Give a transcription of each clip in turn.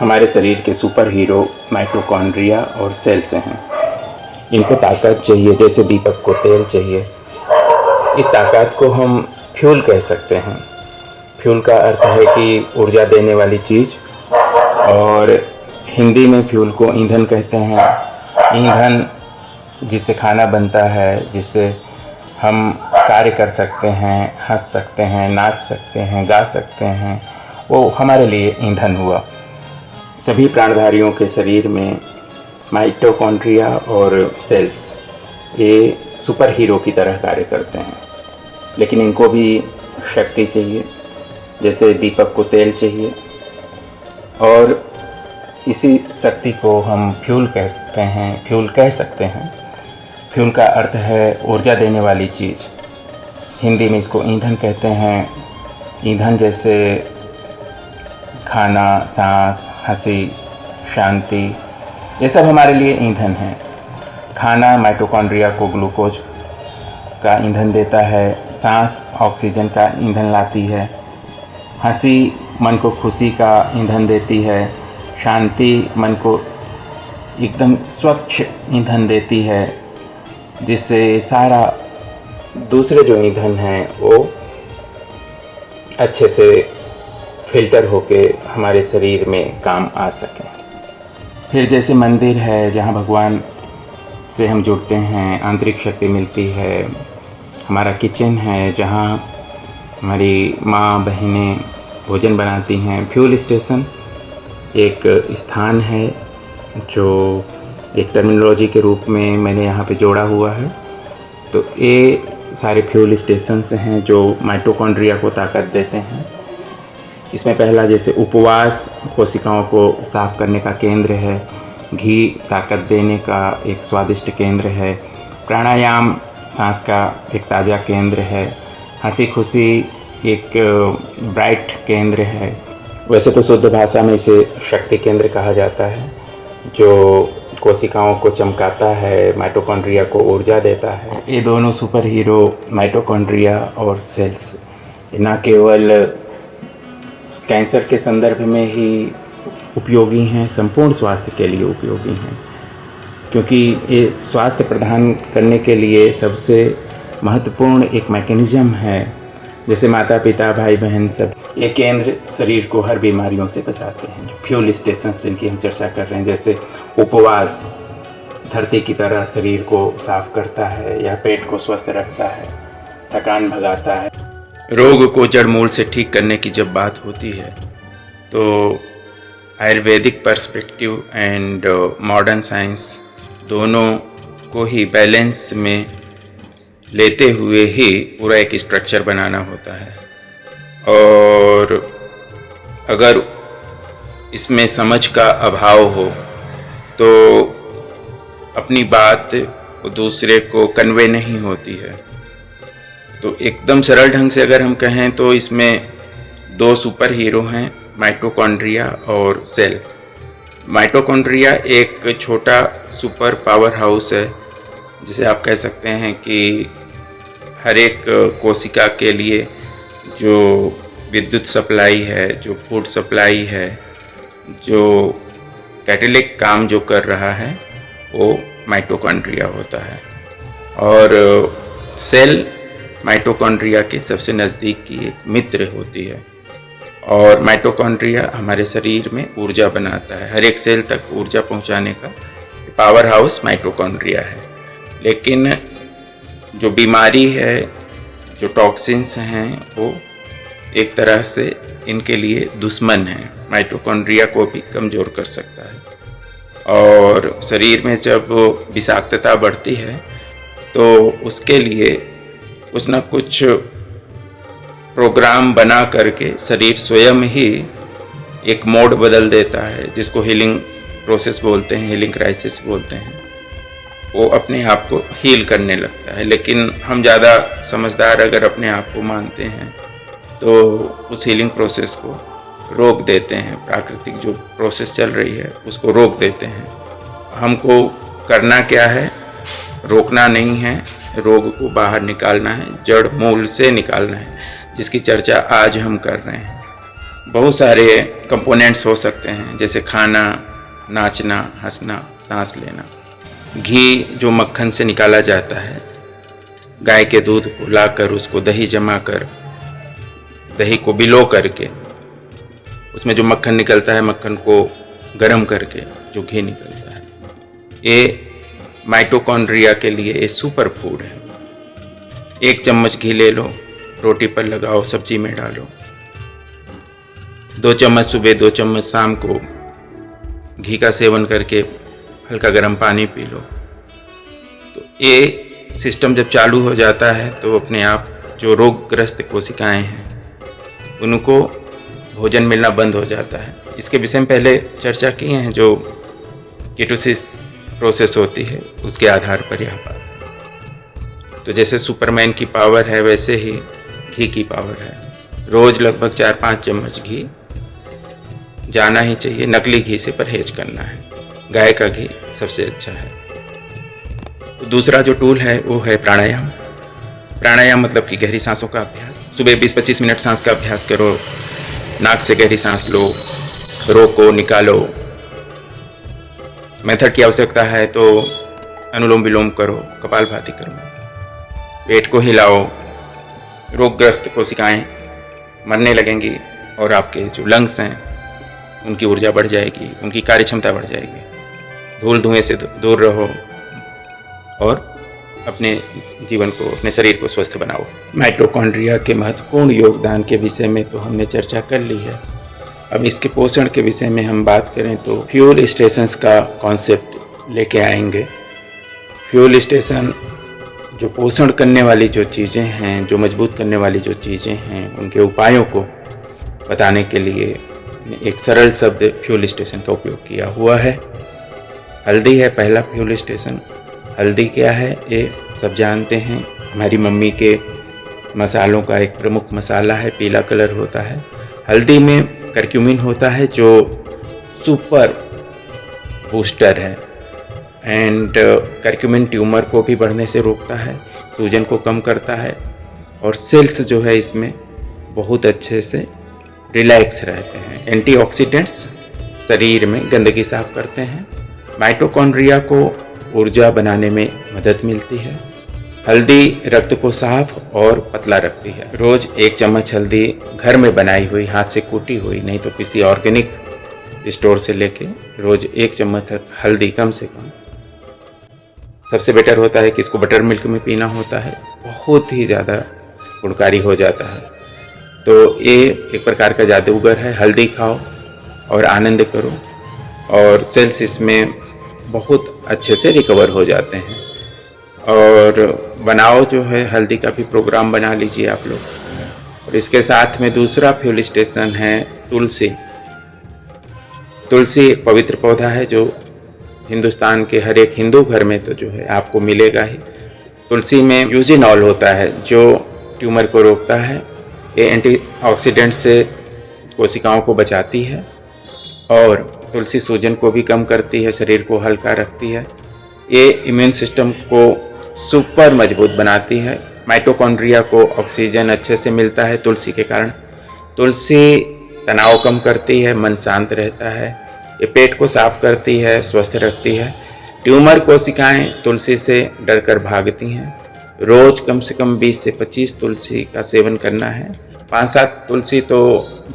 हमारे शरीर के सुपर हीरो माइटोकॉन्ड्रिया और सेल्स हैं। इनको ताकत चाहिए, जैसे दीपक को तेल चाहिए। इस ताकत को हम फ्यूल कह सकते हैं। फ्यूल का अर्थ है कि ऊर्जा देने वाली चीज़, और हिंदी में फ्यूल को ईंधन कहते हैं। ईंधन जिससे खाना बनता है, जिससे हम कार्य कर सकते हैं, हंस सकते हैं, नाच सकते हैं, गा सकते हैं, वो हमारे लिए ईंधन हुआ। सभी प्राणधारियों के शरीर में माइटोकॉन्ड्रिया और सेल्स ये सुपर हीरो की तरह कार्य करते हैं, लेकिन इनको भी शक्ति चाहिए, जैसे दीपक को तेल चाहिए। और इसी शक्ति को हम फ्यूल कहते हैं, फ्यूल कह सकते हैं। फ्यूल का अर्थ है ऊर्जा देने वाली चीज़। हिंदी में इसको ईंधन कहते हैं। ईंधन जैसे खाना, सांस, हंसी, शांति, ये सब हमारे लिए ईंधन है। खाना माइटोकॉन्ड्रिया को ग्लूकोज का ईंधन देता है, सांस ऑक्सीजन का ईंधन लाती है, हंसी मन को खुशी का ईंधन देती है, शांति मन को एकदम स्वच्छ ईंधन देती है, जिससे सारा दूसरे जो ईंधन हैं वो अच्छे से फिल्टर होके हमारे शरीर में काम आ सकें। फिर जैसे मंदिर है जहाँ भगवान से हम जुड़ते हैं, आंतरिक शक्ति मिलती है। हमारा किचन है जहाँ हमारी माँ बहनें भोजन बनाती हैं। फ्यूल स्टेशन एक स्थान है जो एक टर्मिनोलॉजी के रूप में मैंने यहाँ पे जोड़ा हुआ है। तो ये सारे फ्यूल स्टेशंस हैं जो माइटोकॉन्ड्रिया को ताकत देते हैं। इसमें पहला जैसे उपवास कोशिकाओं को साफ करने का केंद्र है, घी ताकत देने का एक स्वादिष्ट केंद्र है, प्राणायाम सांस का एक ताज़ा केंद्र है, हंसी खुशी एक ब्राइट केंद्र है। वैसे तो शुद्ध भाषा में इसे शक्ति केंद्र कहा जाता है, जो कोशिकाओं को चमकाता है, माइटोकॉन्ड्रिया को ऊर्जा देता है। ये दोनों सुपर हीरो माइटोकॉन्ड्रिया और सेल्स न केवल कैंसर के संदर्भ में ही उपयोगी हैं, संपूर्ण स्वास्थ्य के लिए उपयोगी हैं, क्योंकि ये स्वास्थ्य प्रदान करने के लिए सबसे महत्वपूर्ण एक मैकेनिज़्म है। जैसे माता पिता भाई बहन सब ये केंद्र शरीर को हर बीमारियों से बचाते हैं। फ्यूल स्टेशन जिनकी हम चर्चा कर रहे हैं, जैसे उपवास धरती की तरह शरीर को साफ करता है या पेट को स्वस्थ रखता है, थकान भगाता है। रोग को जड़ मूल से ठीक करने की जब बात होती है तो Ayurvedic perspective and modern science दोनों को ही बैलेंस में लेते हुए ही पूरा एक स्ट्रक्चर बनाना होता है। और अगर इसमें समझ का अभाव हो तो अपनी बात दूसरे को कन्वे नहीं होती है। तो एकदम सरल ढंग से अगर हम कहें तो इसमें दो सुपर हीरो हैं, माइटोकॉन्ड्रिया और सेल। माइटोकॉन्ड्रिया एक छोटा सुपर पावर हाउस है, जिसे आप कह सकते हैं कि हर एक कोशिका के लिए जो विद्युत सप्लाई है, जो फूड सप्लाई है, जो कैटेलिक काम जो कर रहा है, वो माइटोकॉन्ड्रिया होता है। और सेल माइटोकॉन्ड्रिया के सबसे नज़दीक की एक मित्र होती है। और माइटोकॉन्ड्रिया हमारे शरीर में ऊर्जा बनाता है, हर एक सेल तक ऊर्जा पहुंचाने का पावर हाउस माइटोकॉन्ड्रिया है। लेकिन जो बीमारी है, जो टॉक्सिन्स हैं, वो एक तरह से इनके लिए दुश्मन है, माइटोकॉन्ड्रिया को भी कमज़ोर कर सकता है। और शरीर में जब विषाक्तता बढ़ती है तो उसके लिए कुछ ना कुछ प्रोग्राम बना करके शरीर स्वयं ही एक मोड बदल देता है, जिसको हीलिंग प्रोसेस बोलते हैं, हीलिंग क्राइसिस बोलते हैं। वो अपने आप को हील करने लगता है। लेकिन हम ज़्यादा समझदार अगर अपने आप को मानते हैं तो उस हीलिंग प्रोसेस को रोक देते हैं। प्राकृतिक जो प्रोसेस चल रही है उसको रोक देते हैं। हमको करना क्या है? रोकना नहीं है, रोग को बाहर निकालना है, जड़ मूल से निकालना है, जिसकी चर्चा आज हम कर रहे हैं। बहुत सारे कंपोनेंट्स हो सकते हैं, जैसे खाना, नाचना, हंसना, सांस लेना। घी जो मक्खन से निकाला जाता है, गाय के दूध को लाकर उसको दही जमा कर, दही को बिलो करके उसमें जो मक्खन निकलता है, मक्खन को गर्म करके जो घी निकलता है, ये माइटोकॉन्ड्रिया के लिए ये सुपर फूड है। 1 चम्मच घी ले लो, रोटी पर लगाओ, सब्जी में डालो। 2 चम्मच सुबह, 2 चम्मच शाम को घी का सेवन करके हल्का गर्म पानी पी लो। तो ये सिस्टम जब चालू हो जाता है तो अपने आप जो रोगग्रस्त कोशिकाएं हैं उनको भोजन मिलना बंद हो जाता है। इसके विषय में पहले चर्चा की है, जो कीटोसिस प्रोसेस होती है उसके आधार पर यह बात। तो जैसे सुपरमैन की पावर है, वैसे ही घी की पावर है। रोज लगभग 4-5 चम्मच घी जाना ही चाहिए। नकली घी से परहेज करना है, गाय का घी सबसे अच्छा है। तो दूसरा जो टूल है वो है प्राणायाम। प्राणायाम मतलब कि गहरी सांसों का अभ्यास। सुबह 20-25 मिनट सांस का अभ्यास करो। नाक से गहरी सांस लो, रोको, निकालो। मेथड की आवश्यकता है तो अनुलोम विलोम करो, कपालभाति करो, पेट को हिलाओ। रोगग्रस्त कोशिकाएं मरने लगेंगी और आपके जो लंग्स हैं उनकी ऊर्जा बढ़ जाएगी, उनकी कार्य क्षमता बढ़ जाएगी। धूल धुएं से दूर रहो और अपने जीवन को, अपने शरीर को स्वस्थ बनाओ। माइटोकॉन्ड्रिया के महत्वपूर्ण योगदान के विषय में तो हमने चर्चा कर ली है। अब इसके पोषण के विषय में हम बात करें तो फ्यूल स्टेशंस का कॉन्सेप्ट लेके आएंगे। फ्यूल स्टेशन जो पोषण करने वाली जो चीज़ें हैं, जो मजबूत करने वाली जो चीज़ें हैं, उनके उपायों को बताने के लिए एक सरल शब्द फ्यूल स्टेशन का उपयोग किया हुआ है। हल्दी है पहला फ्यूल स्टेशन। हल्दी क्या है ये सब जानते हैं। हमारी मम्मी के मसालों का एक प्रमुख मसाला है, पीला कलर होता है। हल्दी में करक्यूमिन होता है जो सुपर बूस्टर है एंड करक्यूमिन ट्यूमर को भी बढ़ने से रोकता है, सूजन को कम करता है और सेल्स जो है इसमें बहुत अच्छे से रिलैक्स रहते हैं। एंटीऑक्सीडेंट्स शरीर में गंदगी साफ करते हैं। माइटोकॉन्ड्रिया को ऊर्जा बनाने में मदद मिलती है। हल्दी रक्त को साफ और पतला रखती है। रोज 1 चम्मच हल्दी घर में बनाई हुई, हाथ से कूटी हुई, नहीं तो किसी ऑर्गेनिक स्टोर से लेके रोज 1 चम्मच हल्दी कम से कम। सबसे बेटर होता है कि इसको बटर मिल्क में पीना होता है, बहुत ही ज़्यादा गुणकारी हो जाता है। तो ये एक प्रकार का जादूगर है। हल्दी खाओ और आनंद करो और सेल्स इसमें बहुत अच्छे से रिकवर हो जाते हैं। और बनाओ जो है हल्दी का भी प्रोग्राम बना लीजिए आप लोग। और इसके साथ में दूसरा फ्यूल स्टेशन है तुलसी। तुलसी एक पवित्र पौधा है जो हिंदुस्तान के हर एक हिंदू घर में तो जो है आपको मिलेगा ही। तुलसी में यूजिनॉल होता है जो ट्यूमर को रोकता है। ये एंटीऑक्सीडेंट से कोशिकाओं को बचाती है और तुलसी सूजन को भी कम करती है, शरीर को हल्का रखती है। ये इम्यून सिस्टम को सुपर मजबूत बनाती है। माइटोकॉन्ड्रिया को ऑक्सीजन अच्छे से मिलता है तुलसी के कारण। तुलसी तनाव कम करती है, मन शांत रहता है। ये पेट को साफ करती है, स्वस्थ रखती है। ट्यूमर कोशिकाएं तुलसी से डरकर भागती हैं। रोज कम से कम 20 से 25 तुलसी का सेवन करना है। 5-7 तुलसी तो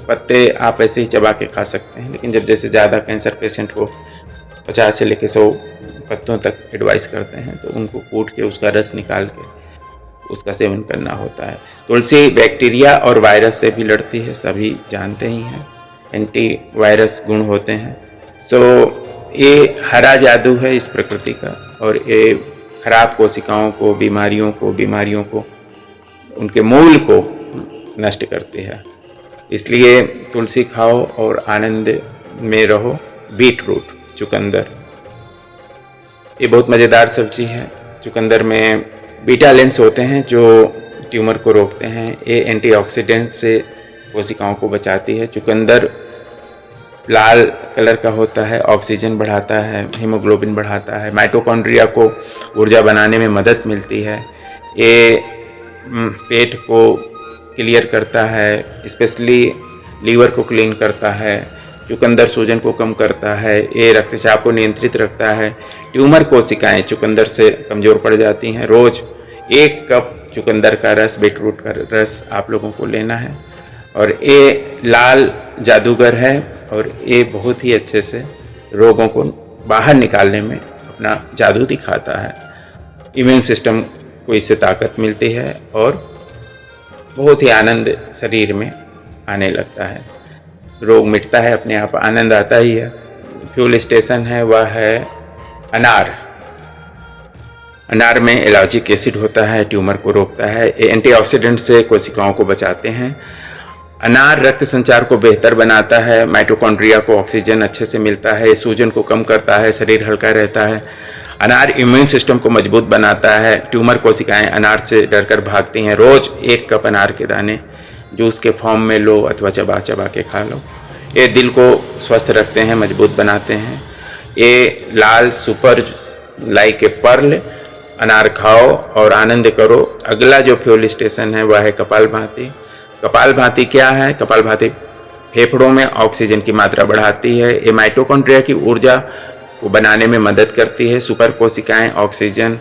पत्ते आप ऐसे ही चबा के खा सकते हैं, लेकिन जब जैसे ज़्यादा कैंसर पेशेंट को 50 से लेकर 100 पत्तों तक एडवाइस करते हैं तो उनको कूट के उसका रस निकाल के उसका सेवन करना होता है। तुलसी बैक्टीरिया और वायरस से भी लड़ती है, सभी जानते ही हैं। एंटी वायरस गुण होते हैं। सो ये हरा जादू है इस प्रकृति का और ये खराब कोशिकाओं को, बीमारियों को उनके मूल को नष्ट करती है। इसलिए तुलसी खाओ और आनंद में रहो। बीट रूट, चुकंदर, ये बहुत मज़ेदार सब्जी है। चुकंदर में बीटा लेंस होते हैं जो ट्यूमर को रोकते हैं। ये एंटीऑक्सीडेंट से कोशिकाओं को बचाती है। चुकंदर लाल कलर का होता है, ऑक्सीजन बढ़ाता है, हीमोग्लोबिन बढ़ाता है, माइटोकॉन्ड्रिया को ऊर्जा बनाने में मदद मिलती है। ये पेट को क्लियर करता है, स्पेशली लीवर को क्लीन करता है, चुकंदर सूजन को कम करता है, ये रक्तचाप को नियंत्रित रखता है। ट्यूमर कोशिकाएं चुकंदर से कमज़ोर पड़ जाती हैं। रोज़ 1 कप चुकंदर का रस, बीटरूट का रस आप लोगों को लेना है। और ये लाल जादूगर है और ये बहुत ही अच्छे से रोगों को बाहर निकालने में अपना जादू दिखाता है। इम्यून सिस्टम को इससे ताकत मिलती है और बहुत ही आनंद शरीर में आने लगता है, रोग मिटता है अपने आप, आनंद आता ही है। फ्यूल स्टेशन है वह है अनार। अनार में एलार्जिक एसिड होता है, ट्यूमर को रोकता है। ये एंटीऑक्सीडेंट से कोशिकाओं को बचाते हैं। अनार रक्त संचार को बेहतर बनाता है, माइटोकॉन्ड्रिया को ऑक्सीजन अच्छे से मिलता है, सूजन को कम करता है, शरीर हल्का रहता है। अनार इम्यून सिस्टम को मजबूत बनाता है। ट्यूमर कोशिकाएं अनार से डरकर भागती हैं। रोज़ 1 कप अनार के दाने जूस के फॉर्म में लो अथवा चबा चबा के खा लो। ये दिल को स्वस्थ रखते हैं, मजबूत बनाते हैं। ये लाल सुपर लाइक ए पर्ल। अनार खाओ और आनंद करो। अगला जो फ्यूल स्टेशन है वह है कपालभाति। कपालभाति क्या है? कपालभाति फेफड़ों में ऑक्सीजन की मात्रा बढ़ाती है। ये माइटोकॉन्ड्रिया की ऊर्जा को बनाने में मदद करती है। सुपर कोशिकाएं ऑक्सीजन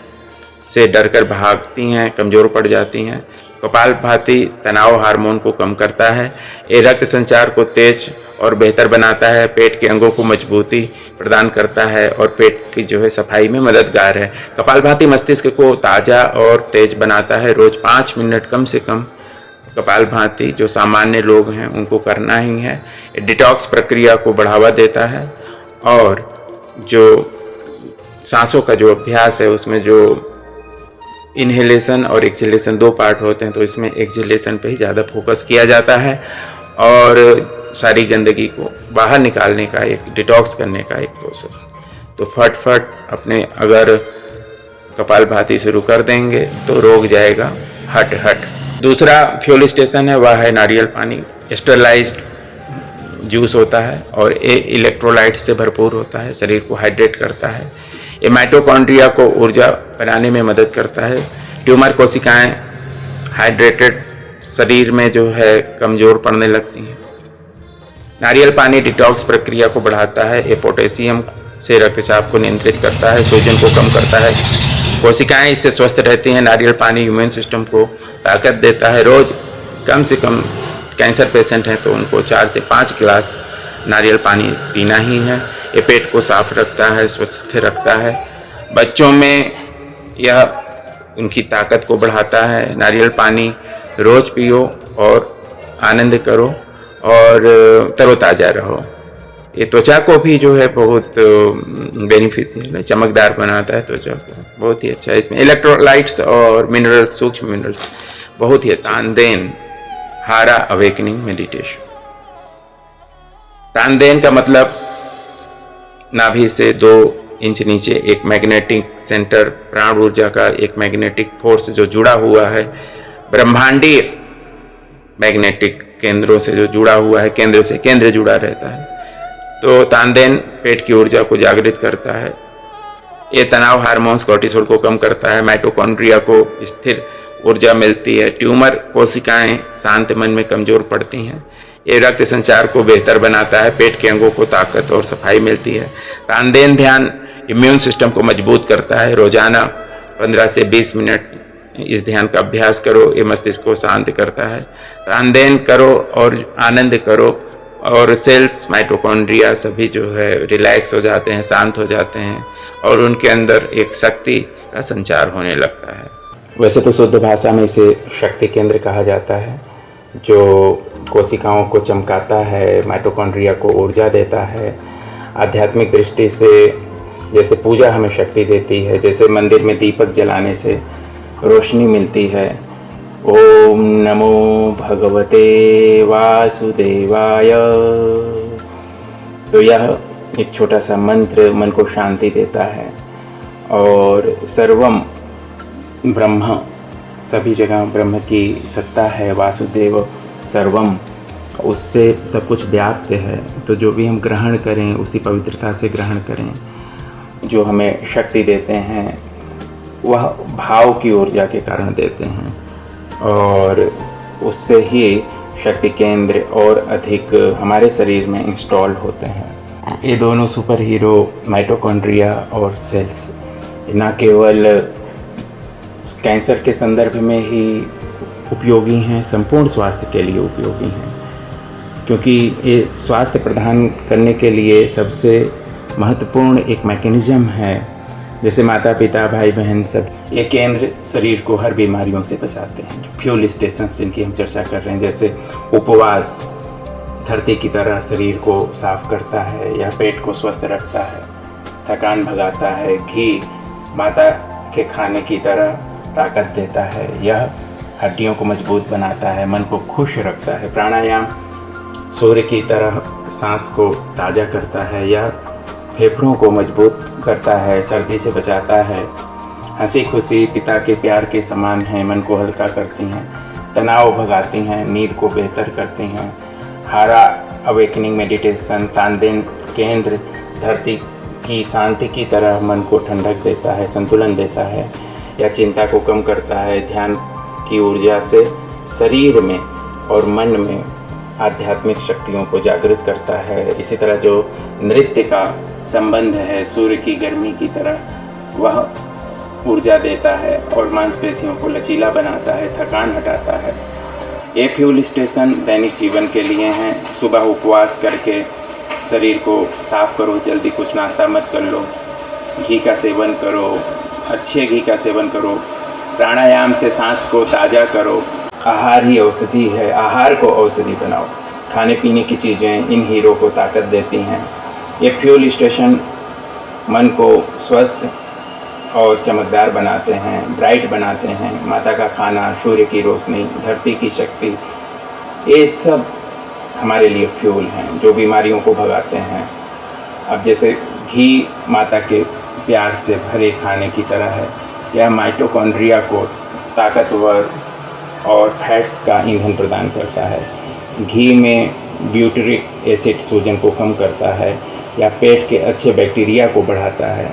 से डरकर भागती हैं, कमज़ोर पड़ जाती हैं। कपालभाति तनाव हार्मोन को कम करता है। ये रक्त संचार को तेज और बेहतर बनाता है। पेट के अंगों को मजबूती प्रदान करता है और पेट की जो है सफाई में मददगार है। कपालभाति मस्तिष्क को ताज़ा और तेज बनाता है। रोज़ 5 मिनट कम से कम कपालभाति जो सामान्य लोग हैं उनको करना ही है। डिटॉक्स प्रक्रिया को बढ़ावा देता है और जो सांसों का जो अभ्यास है उसमें जो इन्हेलेशन और एक्सहेलेशन 2 पार्ट होते हैं, तो इसमें एक्सहेलेशन पे ही ज़्यादा फोकस किया जाता है और सारी गंदगी को बाहर निकालने का, एक डिटॉक्स करने का एक प्रोसेस। तो फट अपने अगर कपालभाति शुरू कर देंगे तो रोग जाएगा हट। दूसरा फ्यूल स्टेशन है वह है नारियल पानी। स्टेरलाइज्ड जूस होता है और ये इलेक्ट्रोलाइट से भरपूर होता है, शरीर को हाइड्रेट करता है। ये माइटोकॉन्ड्रिया को ऊर्जा बनाने में मदद करता है। ट्यूमर कोशिकाएं हाइड्रेटेड शरीर में जो है कमज़ोर पड़ने लगती हैं। नारियल पानी डिटॉक्स प्रक्रिया को बढ़ाता है। ये पोटेशियम से रक्तचाप को नियंत्रित करता है, सूजन को कम करता है, कोशिकाएं इससे स्वस्थ रहती हैं। नारियल पानी इम्यून सिस्टम को ताकत देता है। रोज़ कम से कम कैंसर पेशेंट हैं तो उनको 4 से 5 गिलास नारियल पानी पीना ही है। ये पेट को साफ रखता है, स्वस्थ रखता है। बच्चों में यह उनकी ताकत को बढ़ाता है। नारियल पानी रोज़ पियो और आनंद करो और तरोताज़ा रहो। ये त्वचा को भी जो है बहुत बेनिफिशियल है, चमकदार बनाता है त्वचा को, बहुत ही अच्छा है। इसमें इलेक्ट्रोलाइट्स और मिनरल्स, सूक्ष्म मिनरल्स बहुत ही अच्छा। तानदेन हारा अवेकनिंग मेडिटेशन। तानदेन का मतलब नाभि से 2 इंच नीचे एक मैग्नेटिक सेंटर, प्राण ऊर्जा का एक मैग्नेटिक फोर्स जो जुड़ा हुआ है, ब्रह्मांडीय मैग्नेटिक केंद्रों से जो जुड़ा हुआ है, केंद्र से केंद्र जुड़ा रहता है। तो तानदेन पेट की ऊर्जा को जागृत करता है। ये तनाव हार्मोन्स कोर्टिसोल को कम करता है। माइटोकॉन्ड्रिया को स्थिर ऊर्जा मिलती है। ट्यूमर कोशिकाएं शांत मन में कमज़ोर पड़ती हैं। ये रक्त संचार को बेहतर बनाता है। पेट के अंगों को ताकत और सफाई मिलती है। तानदेन ध्यान इम्यून सिस्टम को मजबूत करता है। रोजाना 15 से 20 मिनट इस ध्यान का अभ्यास करो, ये मस्तिष्क को शांत करता है। तानदेन करो और आनंद करो और सेल्स, माइटोकॉन्ड्रिया सभी जो है रिलैक्स हो जाते हैं, शांत हो जाते हैं और उनके अंदर एक शक्ति का संचार होने लगता है। वैसे तो शुद्ध भाषा में इसे शक्ति केंद्र कहा जाता है, जो कोशिकाओं को चमकाता है, माइटोकॉन्ड्रिया को ऊर्जा देता है। आध्यात्मिक दृष्टि से जैसे पूजा हमें शक्ति देती है, जैसे मंदिर में दीपक जलाने से रोशनी मिलती है। ओम नमो भगवते वासुदेवाय। तो यह एक छोटा सा मंत्र मन को शांति देता है। और सर्वम ब्रह्म, सभी जगह ब्रह्म की सत्ता है। वासुदेव सर्वम, उससे सब कुछ व्याप्त है। तो जो भी हम ग्रहण करें उसी पवित्रता से ग्रहण करें। जो हमें शक्ति देते हैं वह भाव की ऊर्जा के कारण देते हैं और उससे ही शक्ति केंद्र और अधिक हमारे शरीर में इंस्टॉल होते हैं। ये दोनों सुपर हीरो माइटोकॉन्ड्रिया और सेल्स न केवल कैंसर के संदर्भ में ही उपयोगी हैं, संपूर्ण स्वास्थ्य के लिए उपयोगी हैं, क्योंकि ये स्वास्थ्य प्रदान करने के लिए सबसे महत्वपूर्ण एक मैकेनिज़्म है। जैसे माता पिता भाई बहन सब, ये केंद्र शरीर को हर बीमारियों से बचाते हैं। फ्यूल स्टेशन जिनकी हम चर्चा कर रहे हैं, जैसे उपवास धरती की तरह शरीर को साफ करता है, यह पेट को स्वस्थ रखता है, थकान भगाता है। घी माता के खाने की तरह ताकत देता है, यह हड्डियों को मजबूत बनाता है, मन को खुश रखता है। प्राणायाम सूर्य की तरह सांस को ताज़ा करता है, यह फेफड़ों को मजबूत करता है, सर्दी से बचाता है। हंसी खुशी पिता के प्यार के समान है, मन को हल्का करती हैं, तनाव भगाती हैं, नींद को बेहतर करती हैं। हारा अवेकनिंग मेडिटेशन तानदेन केंद्र धरती की शांति की तरह मन को ठंडक देता है, संतुलन देता है, या चिंता को कम करता है। ध्यान की ऊर्जा से शरीर में और मन में आध्यात्मिक शक्तियों को जागृत करता है। इसी तरह जो नृत्य का संबंध है सूर्य की गर्मी की तरह, वह ऊर्जा देता है और मांसपेशियों को लचीला बनाता है, थकान हटाता है। ये फ्यूल स्टेशन दैनिक जीवन के लिए हैं। सुबह उपवास करके शरीर को साफ करो, जल्दी कुछ नाश्ता मत कर लो, घी का सेवन करो, अच्छे घी का सेवन करो, प्राणायाम से सांस को ताज़ा करो। आहार ही औषधि है, आहार को औषधि बनाओ। खाने पीने की चीज़ें इन हीरो को ताकत देती हैं। ये फ्यूल स्टेशन मन को स्वस्थ और चमकदार बनाते हैं, ब्राइट बनाते हैं। माता का खाना, सूर्य की रोशनी, धरती की शक्ति, ये सब हमारे लिए फ्यूल हैं जो बीमारियों को भगाते हैं। अब जैसे घी माता के प्यार से भरे खाने की तरह है, यह माइटोकॉन्ड्रिया को ताकतवर और फैट्स का ईंधन प्रदान करता है। घी में ब्यूटरिक एसिड सूजन को कम करता है या पेट के अच्छे बैक्टीरिया को बढ़ाता है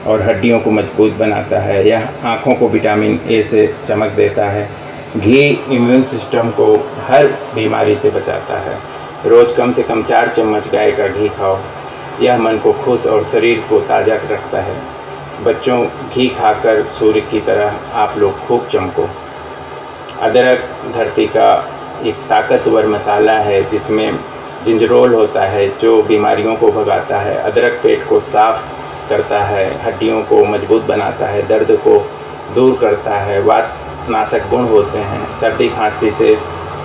और हड्डियों को मजबूत बनाता है। यह आँखों को विटामिन ए से चमक देता है। घी इम्यून सिस्टम को हर बीमारी से बचाता है। रोज़ कम से कम 4 चम्मच गाय का घी खाओ, यह मन को खुश और शरीर को ताज़ा रखता है। बच्चों, घी खाकर सूर्य की तरह आप लोग खूब चमको। अदरक धरती का एक ताकतवर मसाला है जिसमें जिंजरोल होता है जो बीमारियों को भगाता है। अदरक पेट को साफ करता है, हड्डियों को मजबूत बनाता है, दर्द को दूर करता है, वातनाशक गुण होते हैं, सर्दी खांसी से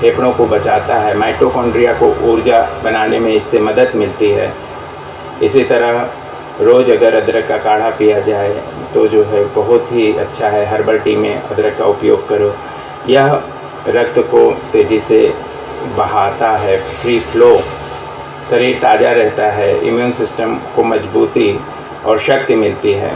फेफड़ों को बचाता है, माइटोकॉन्ड्रिया को ऊर्जा बनाने में इससे मदद मिलती है। इसी तरह रोज़ अगर अदरक का काढ़ा पिया जाए तो जो है बहुत ही अच्छा है। हर्बल टी में अदरक का उपयोग करो, यह रक्त को तेज़ी से बहाता है, फ्री फ्लो, शरीर ताज़ा रहता है, इम्यून सिस्टम को मजबूती और शक्ति मिलती है।